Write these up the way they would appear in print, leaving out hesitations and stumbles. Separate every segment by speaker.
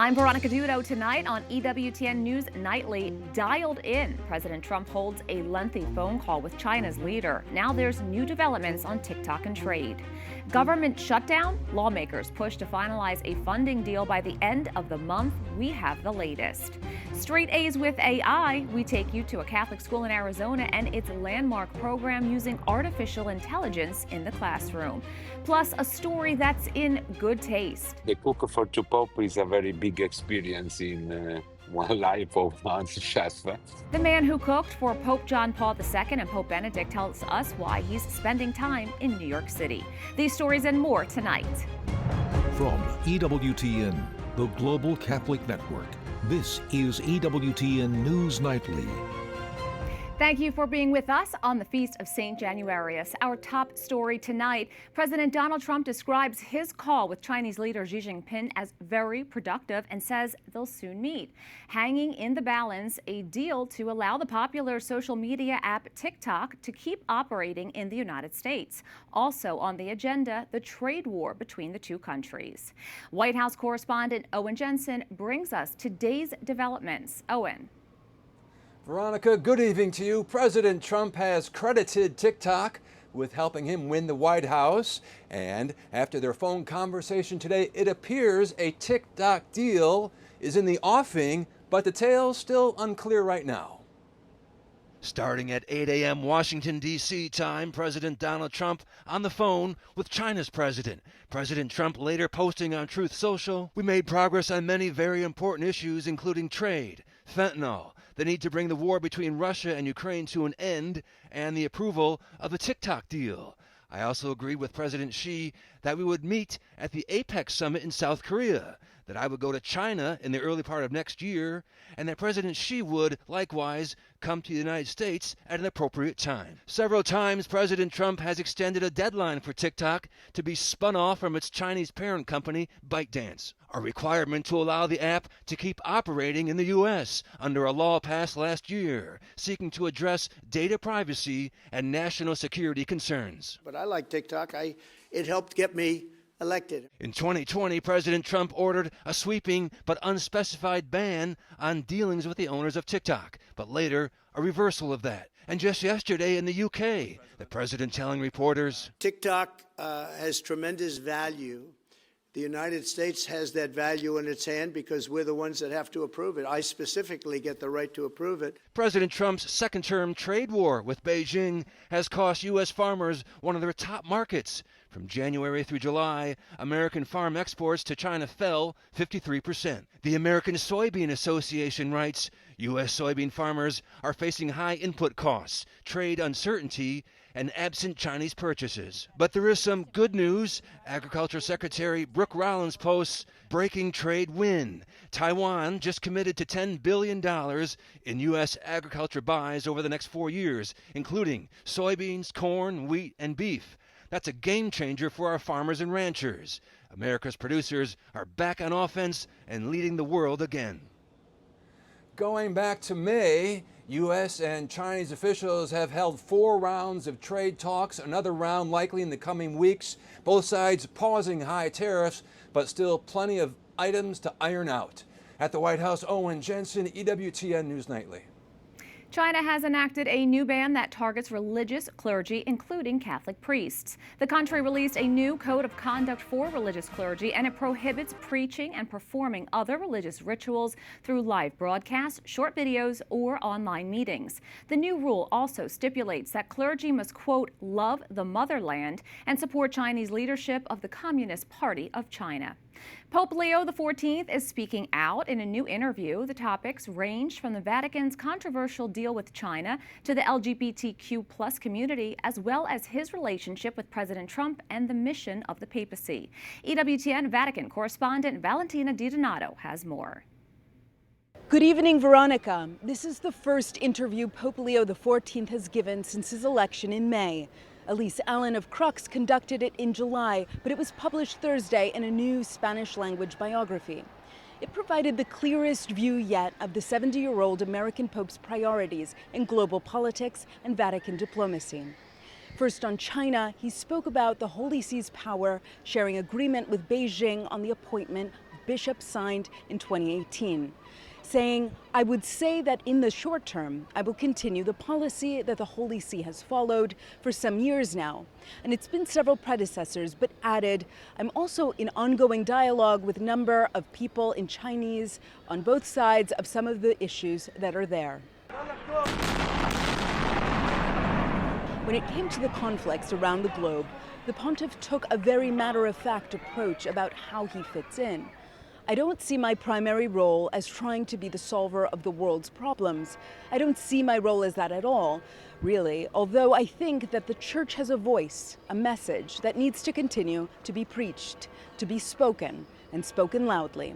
Speaker 1: I'm Veronica Dudo. Tonight on EWTN News Nightly, dialed in. President Trump holds a lengthy phone call with China's leader. Now there's new developments on TikTok and trade. Government shutdown? Lawmakers push to finalize a funding deal by the end of the month. We have the latest. Straight A's with AI. We take you to a Catholic school in Arizona and its landmark program using artificial intelligence in the classroom. Plus, a story that's in good taste.
Speaker 2: The cook for two popes is a very big experience in one life of one chef.
Speaker 1: The man who cooked for Pope John Paul II and Pope Benedict tells us why he's spending time in New York City. These stories and more tonight.
Speaker 3: From EWTN, the Global Catholic Network, this is EWTN News Nightly.
Speaker 1: Thank you for being with us on the Feast of St. Januarius. Our top story tonight, President Donald Trump describes his call with Chinese leader Xi Jinping as very productive and says they'll soon meet. Hanging in the balance, a deal to allow the popular social media app TikTok to keep operating in the United States. Also on the agenda, the trade war between the two countries. White House correspondent Owen Jensen brings us today's developments. Owen.
Speaker 4: Veronica, good evening to you. President Trump has credited TikTok with helping him win the White House. And after their phone conversation today, it appears a TikTok deal is in the offing, but details still unclear right now.
Speaker 5: Starting at 8 a.m. Washington, D.C. time, President Donald Trump on the phone with China's president. President Trump later posting on Truth Social, "We made progress on many very important issues, including trade, fentanyl, the need to bring the war between Russia and Ukraine to an end, and the approval of the TikTok deal. I also agreed with President Xi that we would meet at the APEC summit in South Korea, that I would go to China in the early part of next year, and that President Xi would, likewise, come to the United States at an appropriate time." Several times, President Trump has extended a deadline for TikTok to be spun off from its Chinese parent company, ByteDance, a requirement to allow the app to keep operating in the U.S. under a law passed last year, seeking to address data privacy and national security concerns.
Speaker 6: But I like TikTok. It helped get me elected.
Speaker 5: In 2020, President Trump ordered a sweeping but unspecified ban on dealings with the owners of TikTok, but later a reversal of that. And just yesterday in the UK, the president telling reporters,
Speaker 6: TikTok has tremendous value. The United States has that value in its hand because we're the ones that have to approve it. I specifically get the right to approve it.
Speaker 5: President Trump's second-term trade war with Beijing has cost U.S. farmers one of their top markets. From January through July, American farm exports to China fell 53%. The American Soybean Association writes, U.S. soybean farmers are facing high input costs, trade uncertainty, and absent Chinese purchases. But there is some good news. Agriculture Secretary Brooke Rollins posts, breaking trade win. Taiwan just committed to $10 billion in U.S. agriculture buys over the next 4 years, including soybeans, corn, wheat, and beef. That's a game changer for our farmers and ranchers. America's producers are back on offense and leading the world again.
Speaker 4: Going back to May, U.S. and Chinese officials have held 4 rounds of trade talks, another round likely in the coming weeks. Both sides pausing high tariffs, but still plenty of items to iron out. At the White House, Owen Jensen, EWTN News Nightly.
Speaker 1: China has enacted a new ban that targets religious clergy, including Catholic priests. The country released a new code of conduct for religious clergy, and it prohibits preaching and performing other religious rituals through live broadcasts, short videos, or online meetings. The new rule also stipulates that clergy must, quote, love the motherland and support Chinese leadership of the Communist Party of China. Pope Leo XIV is speaking out in a new interview. The topics range from the Vatican's controversial deal with China to the LGBTQ+ community, as well as his relationship with President Trump and the mission of the papacy. EWTN Vatican correspondent Valentina DiDonato has more.
Speaker 7: Good evening, Veronica. This is the first interview Pope Leo XIV has given since his election in May. Elise Allen of Crux conducted it in July, but it was published Thursday in a new Spanish-language biography. It provided the clearest view yet of the 70-year-old American Pope's priorities in global politics and Vatican diplomacy. First on China, he spoke about the Holy See's power, sharing agreement with Beijing on the appointment of bishops signed in 2018, saying, "I would say that in the short term, I will continue the policy that the Holy See has followed for some years now. And it's been several predecessors," but added, "I'm also in ongoing dialogue with a number of people in Chinese on both sides of some of the issues that are there." When it came to the conflicts around the globe, the pontiff took a very matter-of-fact approach about how he fits in. "I don't see my primary role as trying to be the solver of the world's problems. I don't see my role as that at all, really, although I think that the church has a voice, a message that needs to continue to be preached, to be spoken, and spoken loudly."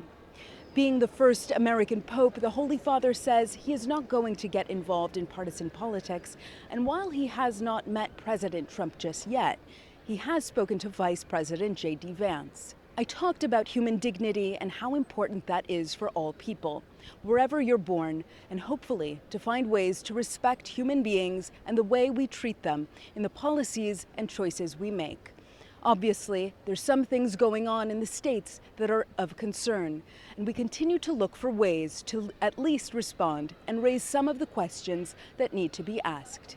Speaker 7: Being the first American pope, the Holy Father says he is not going to get involved in partisan politics, and while he has not met President Trump just yet, he has spoken to Vice President J.D. Vance. "I talked about human dignity and how important that is for all people, wherever you're born, and hopefully to find ways to respect human beings and the way we treat them in the policies and choices we make. Obviously, there's some things going on in the States that are of concern, and we continue to look for ways to at least respond and raise some of the questions that need to be asked."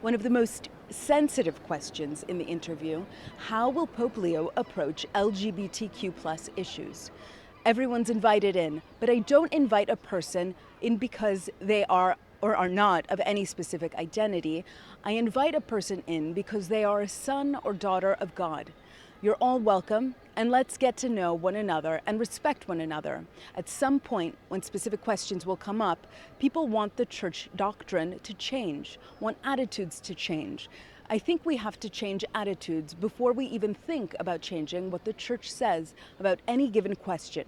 Speaker 7: One of the most sensitive questions in the interview: how will Pope Leo approach LGBTQ+ issues? Everyone's invited in, but I don't invite a person in because they are or are not of any specific identity. I invite a person in because they are a son or daughter of God. You're all welcome, and let's get to know one another and respect one another. At some point, when specific questions will come up, people want the church doctrine to change, want attitudes to change. I think we have to change attitudes before we even think about changing what the church says about any given question.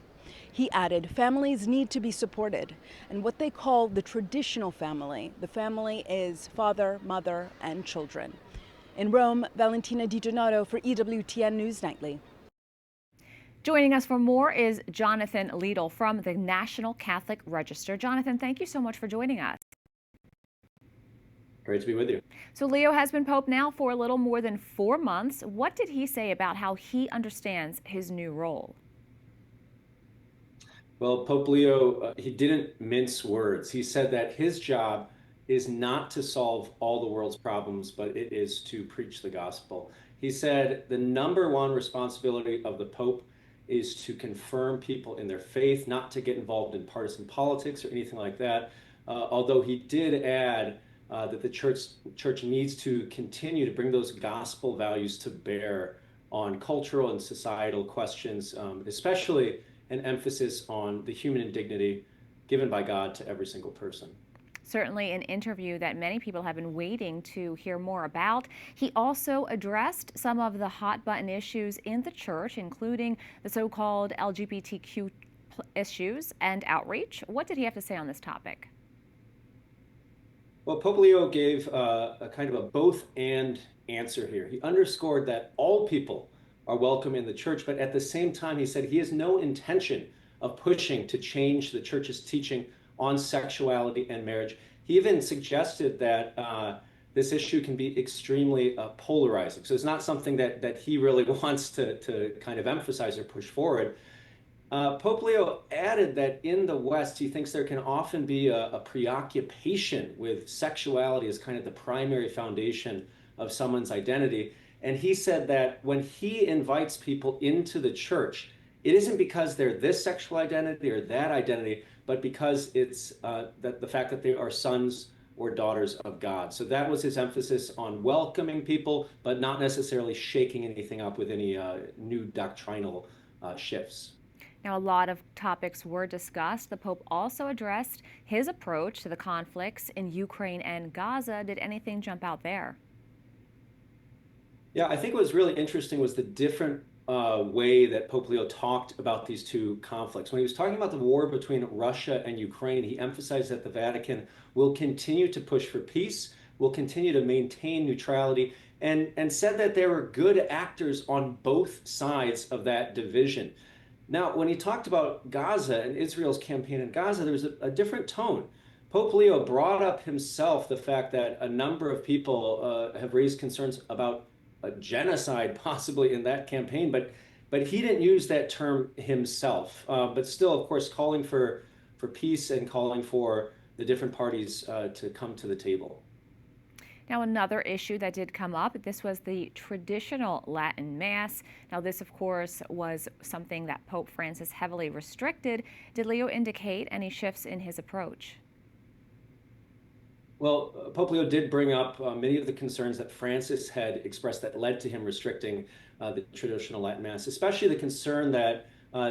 Speaker 7: He added, families need to be supported, and what they call the traditional family. The family is father, mother, and children. In Rome, Valentina Di Donato for EWTN News Nightly.
Speaker 1: Joining us for more is Jonathan Liedl from the National Catholic Register. Jonathan, thank you so much for joining us.
Speaker 8: Great to be with you.
Speaker 1: So Leo has been Pope now for a little more than 4 months. What did he say about how he understands his new role?
Speaker 8: Well, Pope Leo, he didn't mince words. He said that his job is not to solve all the world's problems, but it is to preach the gospel. He said the number one responsibility of the Pope is to confirm people in their faith, not to get involved in partisan politics or anything like that. Although he did add that the church needs to continue to bring those gospel values to bear on cultural and societal questions, especially an emphasis on the human indignity given by God to every single person.
Speaker 1: Certainly an interview that many people have been waiting to hear more about. He also addressed some of the hot button issues in the church, including the so-called LGBTQ issues and outreach. What did he have to say on this topic?
Speaker 8: Well, Pope Leo gave a kind of a both and answer here. He underscored that all people are welcome in the church, but at the same time, he said he has no intention of pushing to change the church's teaching on sexuality and marriage. He even suggested that this issue can be extremely polarizing. So it's not something that he really wants to kind of emphasize or push forward. Pope Leo added that in the West, he thinks there can often be a preoccupation with sexuality as kind of the primary foundation of someone's identity. And he said that when he invites people into the church, it isn't because they're this sexual identity or that identity, but because it's that the fact that they are sons or daughters of God. So that was his emphasis on welcoming people, but not necessarily shaking anything up with any new doctrinal shifts.
Speaker 1: Now, a lot of topics were discussed. The Pope also addressed his approach to the conflicts in Ukraine and Gaza. Did anything jump out there?
Speaker 8: Yeah, I think what was really interesting was the different way that Pope Leo talked about these two conflicts. When he was talking about the war between Russia and Ukraine, he emphasized that the Vatican will continue to push for peace, will continue to maintain neutrality, and said that there were good actors on both sides of that division. Now, when he talked about Gaza and Israel's campaign in Gaza, there was a different tone. Pope Leo brought up himself the fact that a number of people have raised concerns about a genocide possibly in that campaign, but But he didn't use that term himself, but still, of course, calling for peace and calling for the different parties to come to the table.
Speaker 1: Now, another issue that did come up, this was the traditional Latin Mass. Now, this, of course, was something that Pope Francis heavily restricted. Did Leo indicate any shifts in his approach?
Speaker 8: Well, Pope Leo did bring up many of the concerns that Francis had expressed that led to him restricting the traditional Latin Mass, especially the concern that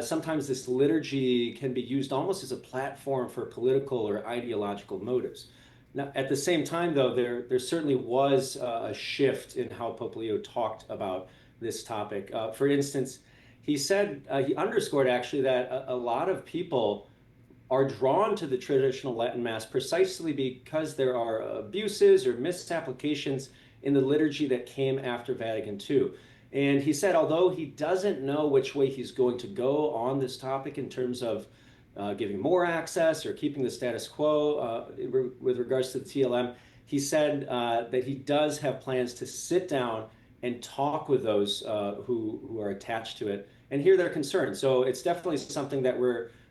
Speaker 8: sometimes this liturgy can be used almost as a platform for political or ideological motives. Now, at the same time, though, there certainly was a shift in how Pope Leo talked about this topic. For instance, he said, he underscored actually that a lot of people are drawn to the traditional Latin Mass precisely because there are abuses or misapplications in the liturgy that came after Vatican II. And he said, although he doesn't know which way he's going to go on this topic in terms of giving more access or keeping the status quo with regards to the TLM, he said that he does have plans to sit down and talk with those who are attached to it and hear their concerns. So it's definitely something that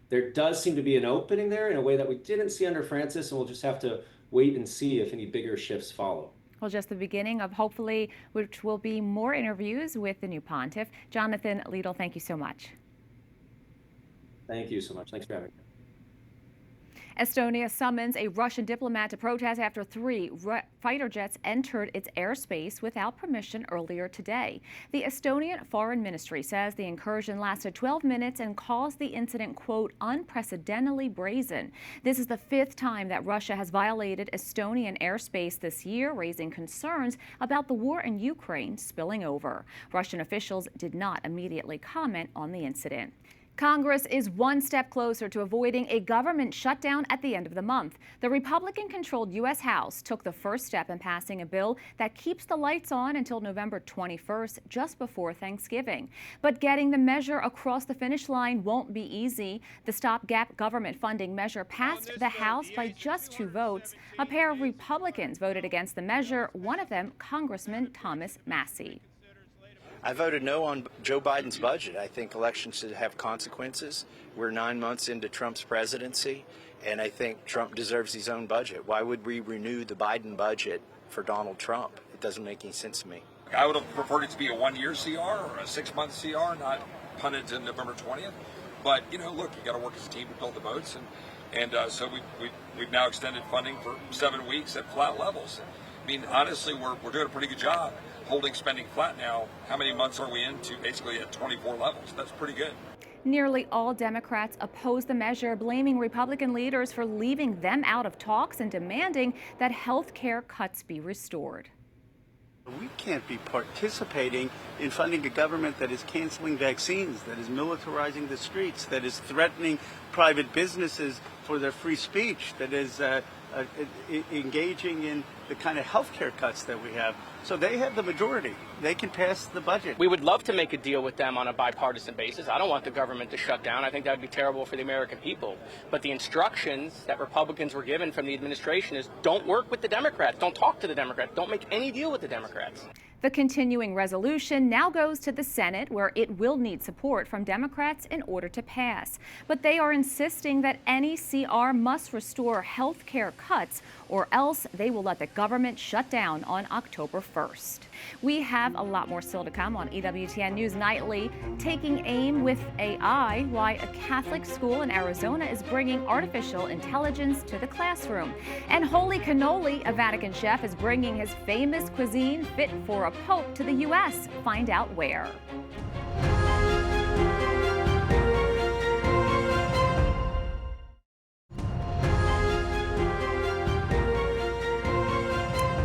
Speaker 8: there does seem to be an opening there in a way that we didn't see under Francis, and we'll just have to wait and see if any bigger shifts follow.
Speaker 1: Well, just the beginning of hopefully, which will be more interviews with the new pontiff. Jonathan Liedl, thank you so much.
Speaker 8: Thank you so much. Thanks for having me.
Speaker 1: Estonia summons a Russian diplomat to protest after 3 fighter jets entered its airspace without permission earlier today. The Estonian Foreign Ministry says the incursion lasted 12 minutes and calls the incident, quote, unprecedentedly brazen. This is the 5th time that Russia has violated Estonian airspace this year, raising concerns about the war in Ukraine spilling over. Russian officials did not immediately comment on the incident. Congress is one step closer to avoiding a government shutdown at the end of the month. The Republican-controlled U.S. House took the first step in passing a bill that keeps the lights on until November 21st, just before Thanksgiving. But getting the measure across the finish line won't be easy. The stopgap government funding measure passed the House by just 2 votes. A pair of Republicans voted against the measure, one of them Congressman Thomas Massie.
Speaker 9: I voted no on Joe Biden's budget. I think elections should have consequences. We're 9 months into Trump's presidency, and I think Trump deserves his own budget. Why would we renew the Biden budget for Donald Trump? It doesn't make any sense to me.
Speaker 10: I would have preferred it to be a 1-year CR or a 6-month CR, not punted to November 20th. But, you know, look, you got to work as a team to build the boats, and so we've now extended funding for 7 weeks at flat levels. I mean, honestly, we're doing a pretty good job holding spending flat now. How many months are we into basically at 24 levels? That's pretty good.
Speaker 1: Nearly all Democrats oppose the measure, blaming Republican leaders for leaving them out of talks and demanding that health care cuts be restored.
Speaker 11: We can't be participating in funding a government that is canceling vaccines, that is militarizing the streets, that is threatening private businesses for their free speech, that is engaging in the kind of health care cuts that we have. So they have the majority. They can pass the budget.
Speaker 12: We would love to make a deal with them on a bipartisan basis. I don't want the government to shut down. I think that would be terrible for the American people. But the instructions that Republicans were given from the administration is don't work with the Democrats. Don't talk to the Democrats. Don't make any deal with the Democrats.
Speaker 1: The continuing resolution now goes to the Senate, where it will need support from Democrats in order to pass. But they are insisting that any CR must restore health care cuts, or else they will let the government shut down on October 1st. We have a lot more still to come on EWTN News Nightly. Taking aim with AI, why a Catholic school in Arizona is bringing artificial intelligence to the classroom. And Holy Cannoli, a Vatican chef, is bringing his famous cuisine fit for a pope to the U.S. Find out where.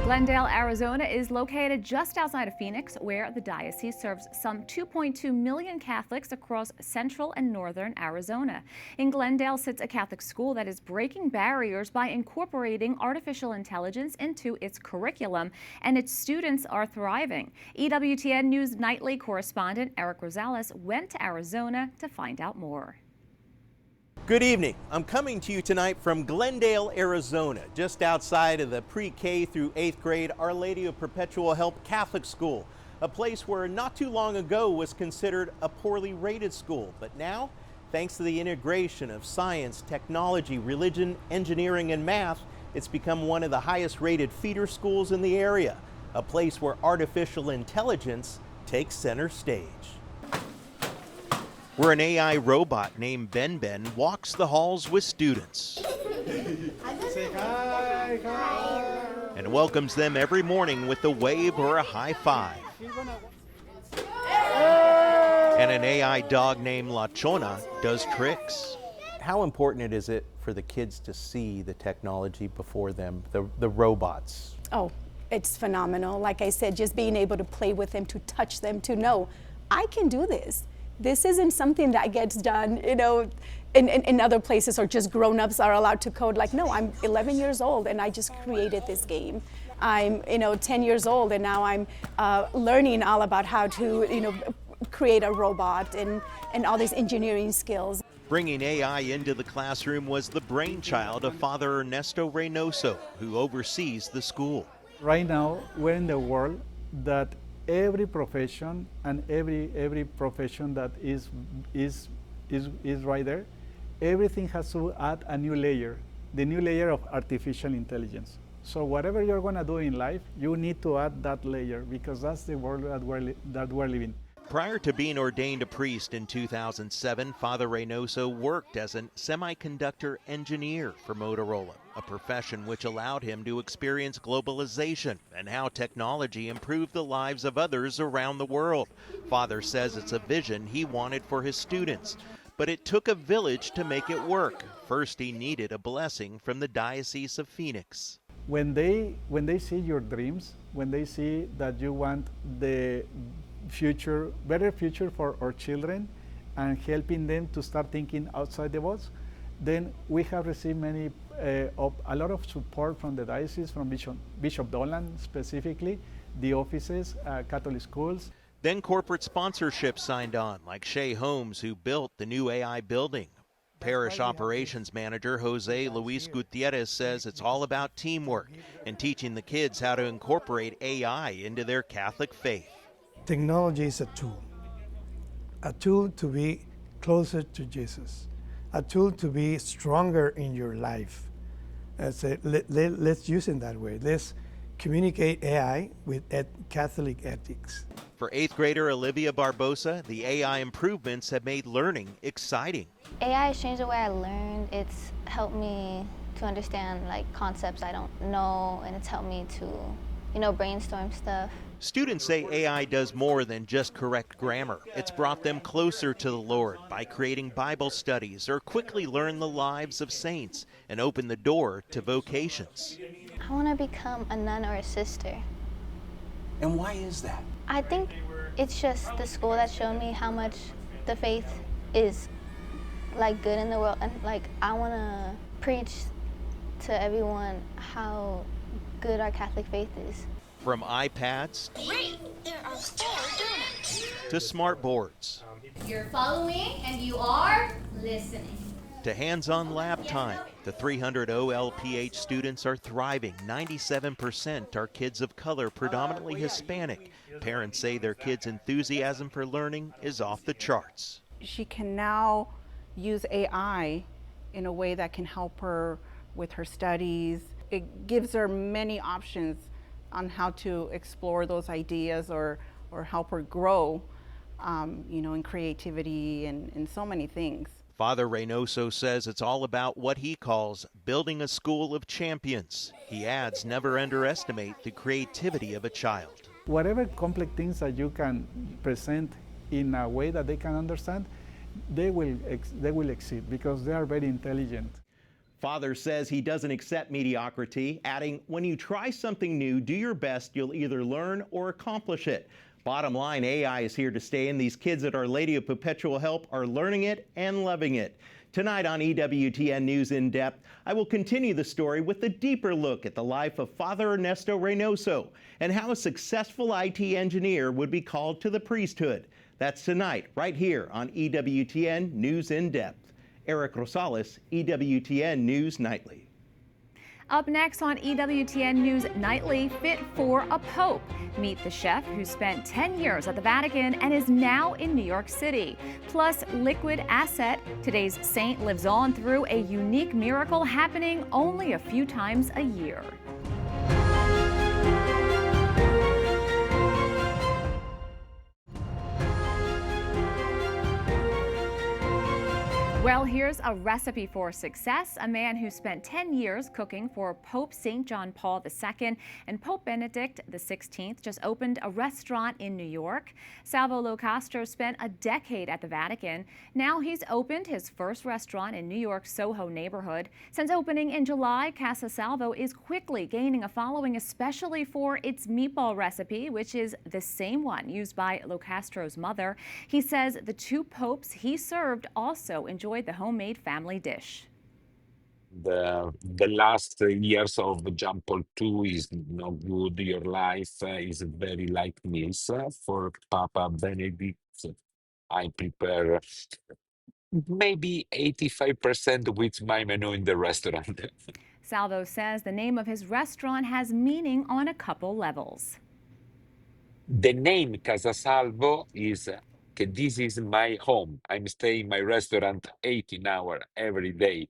Speaker 1: Glendale, Arizona is located just outside of Phoenix, where the diocese serves some 2.2 million Catholics across central and northern Arizona. In Glendale sits a Catholic school that is breaking barriers by incorporating artificial intelligence into its curriculum, and its students are thriving. EWTN News Nightly correspondent Eric Rosales went to Arizona to find out more.
Speaker 13: Good evening. I'm coming to you tonight from Glendale, Arizona, just outside of the pre-K through 8th grade Our Lady of Perpetual Help Catholic School. a place where not too long ago was considered a poorly rated school. But now, thanks to the integration of science, technology, religion, engineering, and math, it's become one of the highest rated feeder schools in the area, a place where artificial intelligence takes center stage. Where an AI robot named Ben walks the halls with students.
Speaker 14: Say hi, hi.
Speaker 13: And welcomes them every morning with a wave or a high five. And an AI dog named La Chona does tricks. How important is it for the kids to see the technology before them, the robots?
Speaker 15: Oh, it's phenomenal. Like I said, just being able to play with them, to touch them, to know, I can do this. This isn't something that gets done, you know, in other places, or just grown-ups are allowed to code. Like, no, I'm 11 years old and I just created this game. I'm, 10 years old and now I'm learning all about how to, create a robot and all these engineering skills.
Speaker 13: Bringing AI into the classroom was the brainchild of Father Ernesto Reynoso, who oversees the school.
Speaker 14: Right now, we're in the world that every profession and every profession that is right there, everything has to add a new layer, the new layer of artificial intelligence. So whatever you're going to do in life, you need to add that layer, because that's the world that we're living.
Speaker 13: Prior to being ordained a priest in 2007, Father Reynoso worked as a semiconductor engineer for Motorola, a profession which allowed him to experience globalization and how technology improved the lives of others around the world. Father says it's a vision he wanted for his students, but it took a village to make it work. First, he needed a blessing from the Diocese of Phoenix.
Speaker 14: When they see your dreams, when they see that you want the better future for our children and helping them to start thinking outside the box, then we have received a lot of support from the diocese, from Bishop Dolan specifically, the offices, Catholic schools.
Speaker 13: Then corporate sponsorships signed on, like Shea Holmes, who built the new AI building. Parish operations manager Jose Luis Gutierrez says it's all about teamwork and teaching the kids how to incorporate AI into their Catholic faith.
Speaker 16: Technology is a tool to be closer to Jesus, a tool to be stronger in your life. Let's use it that way. Let's communicate AI with Catholic ethics.
Speaker 13: For 8th grader Olivia Barbosa, the AI improvements have made learning exciting.
Speaker 17: AI has changed the way I learned. It's helped me to understand concepts I don't know, and it's helped me to, brainstorm stuff.
Speaker 13: Students say AI does more than just correct grammar. It's brought them closer to the Lord by creating Bible studies or quickly learn the lives of saints and open the door to vocations.
Speaker 17: I want to become a nun or a sister.
Speaker 13: And why is that?
Speaker 17: I think it's just the school that showed me how much the faith is good in the world, and I want to preach to everyone how good our Catholic faith is.
Speaker 13: From iPads
Speaker 18: Wait, there are 4 donuts.
Speaker 13: to smart boards
Speaker 18: You're following and you are listening.
Speaker 13: to hands-on lab time, the 300 OLPH students are thriving. 97% are kids of color, predominantly Hispanic. Parents say their kids' enthusiasm for learning is off the charts.
Speaker 19: She can now use AI in a way that can help her with her studies. It gives her many options on how to explore those ideas or help her grow, in creativity and so many things.
Speaker 13: Father Reynoso says it's all about what he calls building a school of champions. He adds, never underestimate the creativity of a child.
Speaker 14: Whatever complex things that you can present in a way that they can understand, they will exceed, because they are very intelligent.
Speaker 13: Father says he doesn't accept mediocrity, adding, when you try something new, do your best. You'll either learn or accomplish it. Bottom line, AI is here to stay, and these kids at Our Lady of Perpetual Help are learning it and loving it. Tonight on EWTN News In Depth, I will continue the story with a deeper look at the life of Father Ernesto Reynoso and how a successful IT engineer would be called to the priesthood. That's tonight, right here on EWTN News In Depth. Eric Rosales, EWTN News Nightly.
Speaker 1: Up next on EWTN News Nightly, fit for a pope. Meet the chef who spent 10 years at the Vatican and is now in New York City. Plus, liquid asset. Today's saint lives on through a unique miracle happening only a few times a year. Well, here's a recipe for success. A man who spent 10 years cooking for Pope St. John Paul II and Pope Benedict XVI just opened a restaurant in New York. Salvo Locastro spent a decade at the Vatican. Now he's opened his first restaurant in New York's Soho neighborhood. Since opening in July, Casa Salvo is quickly gaining a following, especially for its meatball recipe, which is the same one used by Locastro's mother. He says the two popes he served also enjoyed the homemade family dish.
Speaker 2: The last years of John Paul II is no good. Your life is very like meals. For Papa Benedict, I prepare maybe 85% with my menu in the restaurant.
Speaker 1: Salvo says the name of his restaurant has meaning on a couple levels.
Speaker 2: The name Casa Salvo is this is my home. I'm staying in my restaurant 18 hours every day.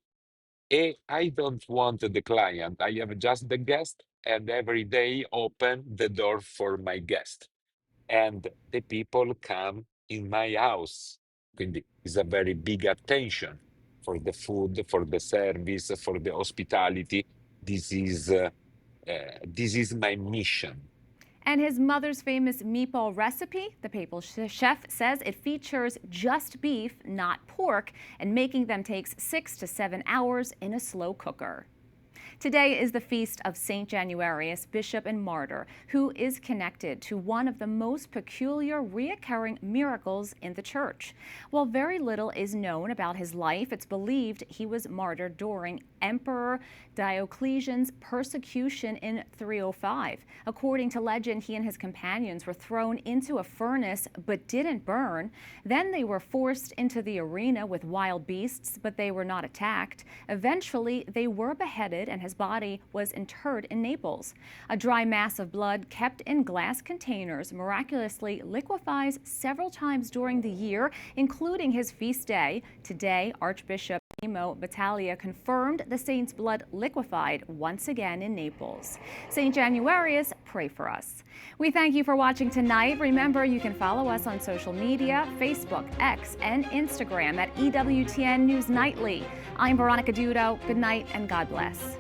Speaker 2: I don't want the client. I have just the guest, and every day open the door for my guest. And the people come in my house. Quindi it's a very big attention for the food, for the service, for the hospitality. This is my mission.
Speaker 1: And his mother's famous meatball recipe, the papal chef says it features just beef, not pork, and making them takes 6 to 7 hours in a slow cooker. Today is the feast of St. Januarius, bishop and martyr, who is connected to one of the most peculiar reoccurring miracles in the church. While very little is known about his life, it's believed he was martyred during Emperor Diocletian's persecution in 305. According to legend, he and his companions were thrown into a furnace but didn't burn. Then they were forced into the arena with wild beasts, but they were not attacked. Eventually, they were beheaded and his body was interred in Naples. A dry mass of blood kept in glass containers miraculously liquefies several times during the year, including his feast day. Today, Archbishop Mimo Battaglia confirmed the saint's blood liquefied once again in Naples. St. Januarius, pray for us. We thank you for watching tonight. Remember, you can follow us on social media, Facebook, X, and Instagram at EWTN News Nightly. I'm Veronica Dudo. Good night and God bless.